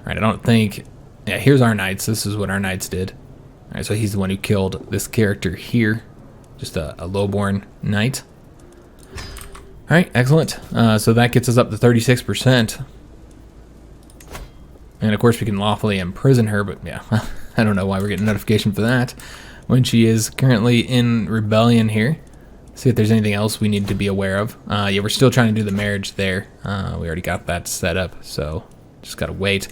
right, I don't think... Yeah, here's our knights. This is what our knights did. All right, so he's the one who killed this character here. Just a lowborn knight. All right, excellent. So that gets us up to 36%. And of course we can lawfully imprison her, but yeah, I don't know why we're getting notification for that when she is currently in rebellion here. See if there's anything else we need to be aware of. Yeah, we're still trying to do the marriage there. We already got that set up, so just gotta wait.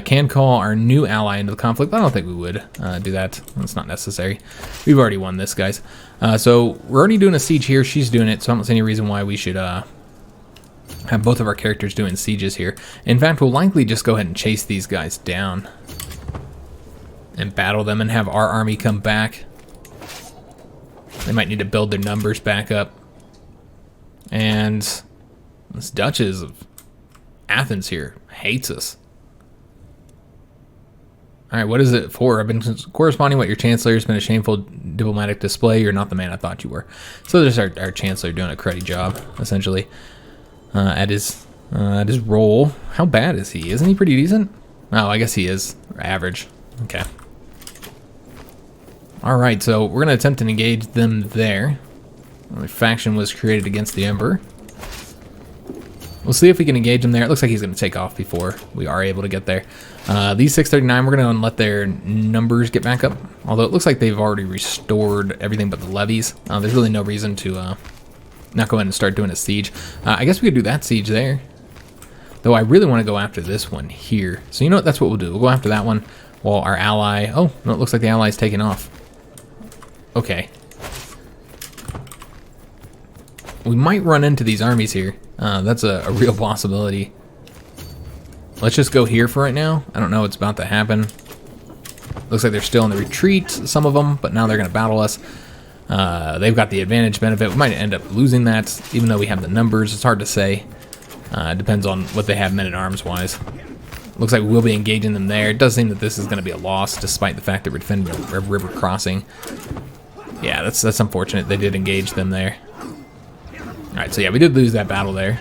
Can call our new ally into the conflict, but I don't think we would do that. It's not necessary. We've already won this, guys. So we're already doing a siege here. She's doing it, so I don't see any reason why we should have both of our characters doing sieges here. In fact, we'll likely just go ahead and chase these guys down and battle them and have our army come back. They might need to build their numbers back up. And this Duchess of Athens here hates us. Alright, what is it for? I've been corresponding with your chancellor. It's been a shameful diplomatic display. You're not the man I thought you were. So there's our chancellor doing a cruddy job, essentially, at his role. How bad is he? Isn't he pretty decent? Oh, I guess he is. Average. Okay. Alright, so we're going to attempt to engage them there. A faction was created against the Emperor. We'll see if we can engage them there. It looks like he's going to take off before we are able to get there. These 639, we're going to let their numbers get back up. Although it looks like they've already restored everything but the levies. There's really no reason to not go ahead and start doing a siege. I guess we could do that siege there. Though I really want to go after this one here. So you know what? That's what we'll do. We'll go after that one while our ally... Oh, no, it looks like the ally's taking off. Okay. We might run into these armies here. That's a real possibility. Let's just go here for right now. I don't know what's about to happen. Looks like they're still in the retreat, some of them, but now they're going to battle us. They've got the advantage benefit. We might end up losing that, even though we have the numbers. It's hard to say. It depends on what they have men-at-arms wise. Looks like we'll be engaging them there. It does seem that this is going to be a loss, despite the fact that we're defending a river crossing. Yeah, that's unfortunate. They did engage them there. Alright, so yeah, we did lose that battle there.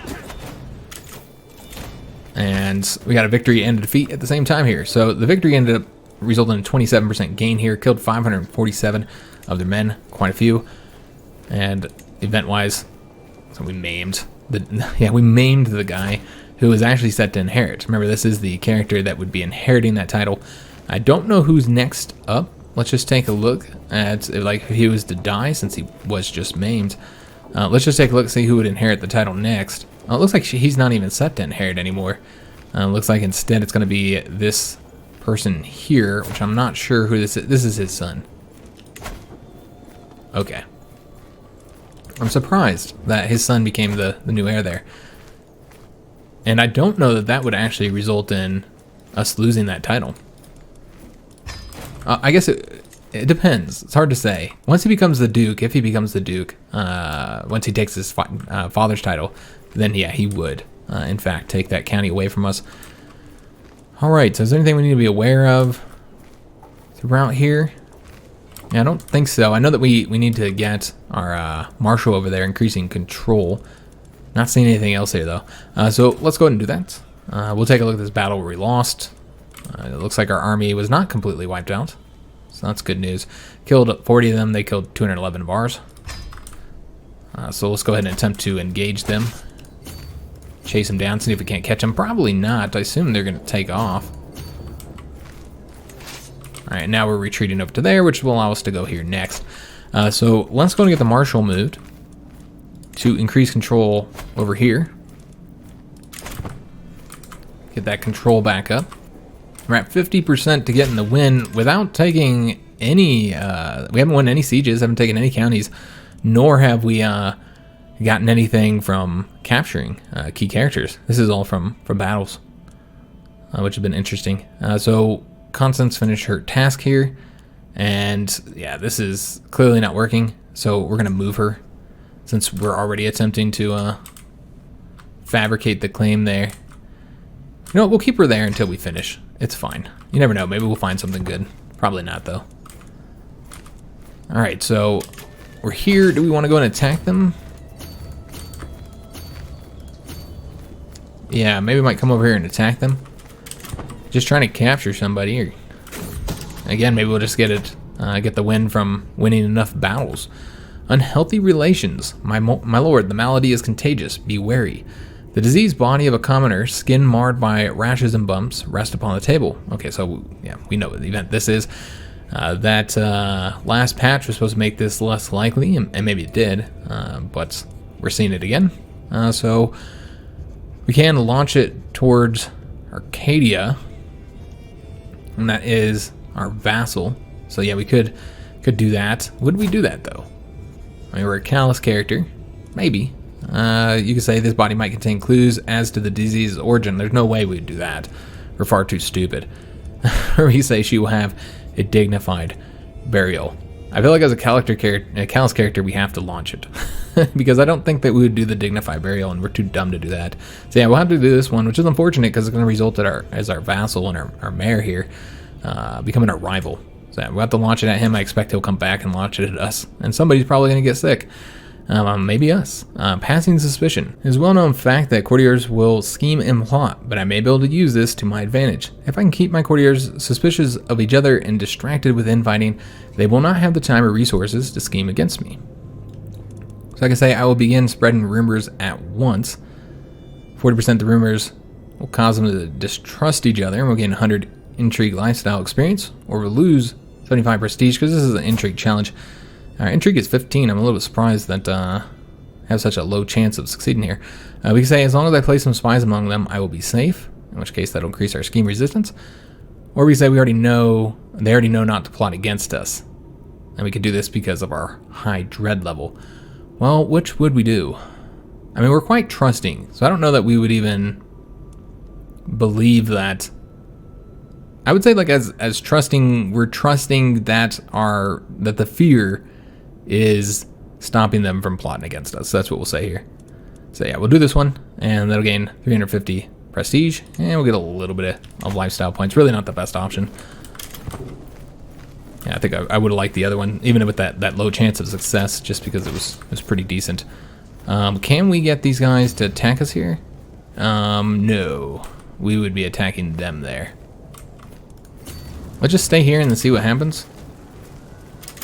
And we got a victory and a defeat at the same time here. So the victory ended up resulting in a 27% gain here. Killed 547 of their men, quite a few. And event-wise, so we maimed the guy who was actually set to inherit. Remember, this is the character that would be inheriting that title. I don't know who's next up. Let's just take a look at, like, if he was to die, since he was just maimed. Let's just take a look, see who would inherit the title next. It looks like he's not even set to inherit anymore. Looks like instead it's going to be this person here, which I'm not sure who this is. This is his son. Okay. I'm surprised that his son became the new heir there. And I don't know that that would actually result in us losing that title. I guess it depends. It's hard to say. Once he becomes the Duke, if he becomes the Duke, once he takes his father's title, then yeah, he would, in fact, take that county away from us. Alright, so is there anything we need to be aware of throughout here? Yeah, I don't think so. I know that we need to get our marshal over there, increasing control. Not seeing anything else here, though. So let's go ahead and do that. We'll take a look at this battle where we lost. It looks like our army was not completely wiped out. So that's good news. Killed 40 of them. They killed 211 of ours. So let's go ahead and attempt to engage them. Chase them down, see if we can't catch them. Probably not. I assume they're going to take off. Alright, now we're retreating over to there, which will allow us to go here next. So let's go and get the marshal moved to increase control over here. Get that control back up. We're at 50% to getting the win without taking any, we haven't won any sieges, haven't taken any counties, nor have we gotten anything from capturing key characters. This is all from battles, which has been interesting. So Constance finished her task here, and yeah, this is clearly not working, so we're going to move her, since we're already attempting to fabricate the claim there. You know what, we'll keep her there until we finish. It's fine. You never know, maybe we'll find something good. Probably not, though. Alright, so we're here. Do we want to go and attack them? Yeah, maybe we might come over here and attack them. Just trying to capture somebody. Or again, maybe we'll just get the win from winning enough battles. Unhealthy relations. My lord, the malady is contagious. Be wary. The diseased body of a commoner, skin marred by rashes and bumps, rest upon the table. Okay, so yeah, we know what the event this is. That last patch was supposed to make this less likely, and maybe it did, but we're seeing it again. So we can launch it towards Arcadia, and that is our vassal. So yeah, we could do that. Would we do that though? I mean, we're a callous character, maybe. You could say this body might contain clues as to the disease's origin. There's no way we'd do that. We're far too stupid. Or we say she will have a dignified burial. I feel like as a callous character, we have to launch it. Because I don't think that we would do the dignified burial, and we're too dumb to do that. So yeah, we'll have to do this one, which is unfortunate because it's going to result in our vassal and our mayor here becoming our rival. So yeah, we'll have to launch it at him. I expect he'll come back and launch it at us. And somebody's probably going to get sick. Maybe us. Passing suspicion. It is a well-known fact that courtiers will scheme and plot, but I may be able to use this to my advantage. If I can keep my courtiers suspicious of each other and distracted with infighting, they will not have the time or resources to scheme against me. So I can say I will begin spreading rumors at once. 40% of the rumors will cause them to distrust each other, and we'll gain 100 intrigue lifestyle experience, or we'll lose 75 prestige because this is an intrigue challenge. Our intrigue is 15. I'm a little bit surprised that have such a low chance of succeeding here. We can say as long as I place some spies among them, I will be safe, in which case that'll increase our scheme resistance. Or we say they already know not to plot against us. And we could do this because of our high dread level. Well, which would we do? I mean, we're quite trusting, so I don't know that we would even believe that. I would say like as trusting, we're trusting that the fear is stopping them from plotting against us. So that's what we'll say here. So yeah, we'll do this one, and that'll gain 350 prestige, and we'll get a little bit of lifestyle points. Really not the best option. Yeah, I think I would have liked the other one, even with that low chance of success, just because it was pretty decent. Can we get these guys to attack us here? No. We would be attacking them there. Let's just stay here and then see what happens.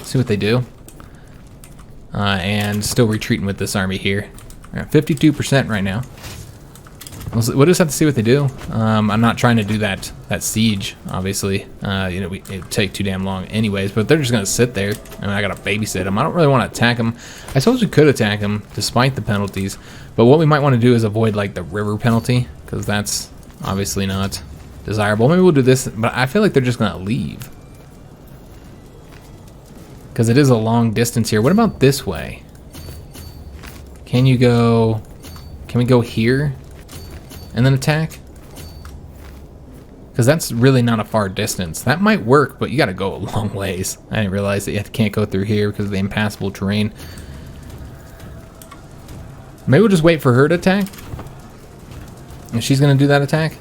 See what they do. And still retreating with this army here. We're at 52% right now. We'll just have to see what they do. I'm not trying to do that siege, obviously. It'd take too damn long anyways, but they're just going to sit there, and I got to babysit them. I don't really want to attack them. I suppose we could attack them despite the penalties, but what we might want to do is avoid like the river penalty, because that's obviously not desirable. Maybe we'll do this, but I feel like they're just going to leave. Because it is a long distance here. What about this way? Can we go here and then attack? Because that's really not a far distance. That might work, but you got to go a long ways. I didn't realize that you can't go through here because of the impassable terrain. Maybe we'll just wait for her to attack. And she's going to do that attack.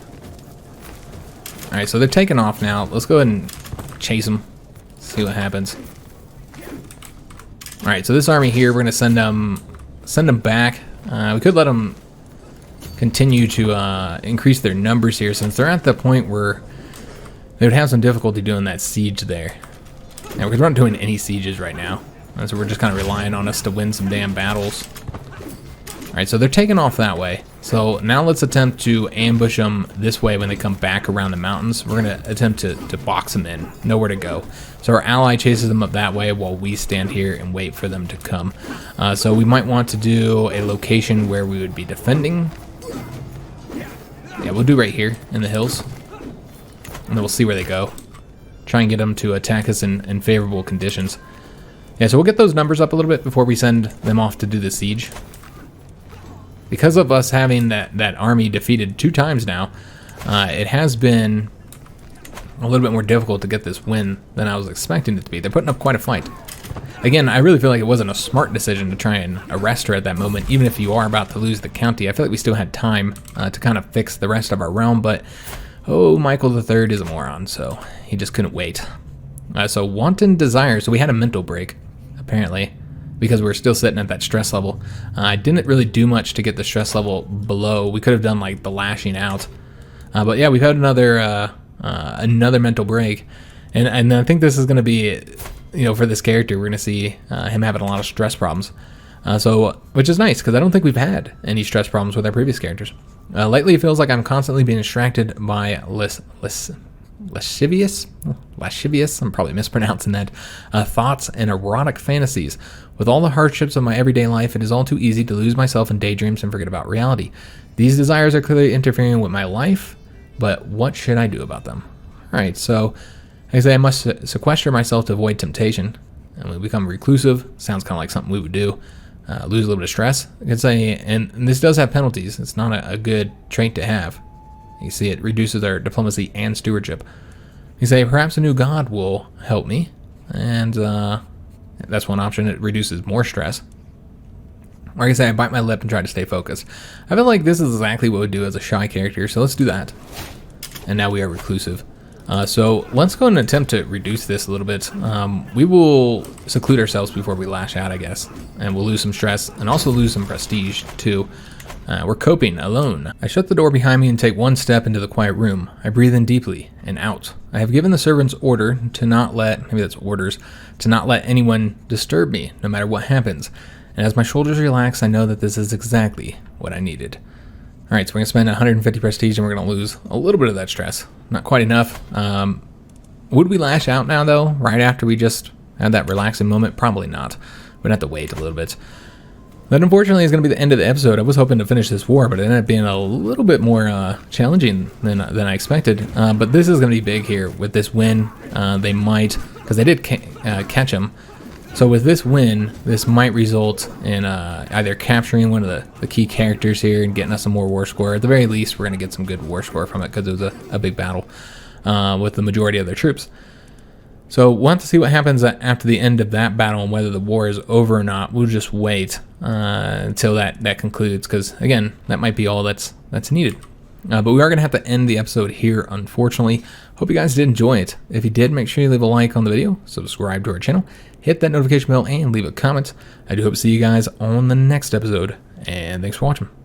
Alright, so they're taking off now. Let's go ahead and chase them. See what happens. Alright, so this army here, we're going to send them back. We could let them continue to increase their numbers here, since they're at the point where they would have some difficulty doing that siege there. Now, because we're not doing any sieges right now, so we're just kind of relying on us to win some damn battles. Alright, so they're taking off that way. So now let's attempt to ambush them this way when they come back around the mountains. We're going to attempt to box them in. Nowhere to go. So our ally chases them up that way while we stand here and wait for them to come. So we might want to do a location where we would be defending. Yeah, we'll do right here in the hills. And then we'll see where they go. Try and get them to attack us in favorable conditions. Yeah, so we'll get those numbers up a little bit before we send them off to do the siege. Because of us having that army defeated 2 times now, it has been a little bit more difficult to get this win than I was expecting it to be. They're putting up quite a fight. Again, I really feel like it wasn't a smart decision to try and arrest her at that moment, even if you are about to lose the county. I feel like we still had time to kind of fix the rest of our realm, but Michael III is a moron, so he just couldn't wait. So wanton desire. So we had a mental break, apparently, because we're still sitting at that stress level. I didn't really do much to get the stress level below. We could have done like the lashing out, but yeah, we've had another mental break, and I think this is going to be, for this character, we're going to see him having a lot of stress problems. Which is nice, because I don't think we've had any stress problems with our previous characters. Lately, it feels like I'm constantly being distracted by lascivious, I'm probably mispronouncing that, thoughts and erotic fantasies. With all the hardships of my everyday life, it is all too easy to lose myself in daydreams and forget about reality. These desires are clearly interfering with my life, but what should I do about them? Alright, so I say I must sequester myself to avoid temptation, and we become reclusive. Sounds kind of like something we would do. Lose a little bit of stress. I could say, and this does have penalties. It's not a good trait to have. You see, it reduces our diplomacy and stewardship. You say, perhaps a new god will help me, and that's one option. It reduces more stress. Or I can say, I bite my lip and try to stay focused. I feel like this is exactly what we would do as a shy character, so let's do that. And now we are reclusive. So let's go and attempt to reduce this a little bit. We will seclude ourselves before we lash out, I guess. And we'll lose some stress and also lose some prestige, too. We're coping alone. I shut the door behind me and take one step into the quiet room. I breathe in deeply and out. I have given the servants order to not let, maybe that's orders, to not let anyone disturb me, no matter what happens. And as my shoulders relax, I know that this is exactly what I needed. Alright, so we're going to spend 150 prestige and we're going to lose a little bit of that stress. Not quite enough. Would we lash out now, though, right after we just had that relaxing moment? Probably not. We'd have to wait a little bit. That, unfortunately, is going to be the end of the episode. I was hoping to finish this war, but it ended up being a little bit more challenging than I expected. But this is going to be big here. With this win, they might, because they did catch him. So with this win, this might result in either capturing one of the key characters here and getting us some more war score. At the very least, we're going to get some good war score from it because it was a big battle with the majority of their troops. So we'll have to see what happens after the end of that battle and whether the war is over or not. We'll just wait until that concludes because, again, that might be all that's needed. But we are going to have to end the episode here, unfortunately. Hope you guys did enjoy it. If you did, make sure you leave a like on the video, subscribe to our channel, hit that notification bell, and leave a comment. I do hope to see you guys on the next episode, and thanks for watching.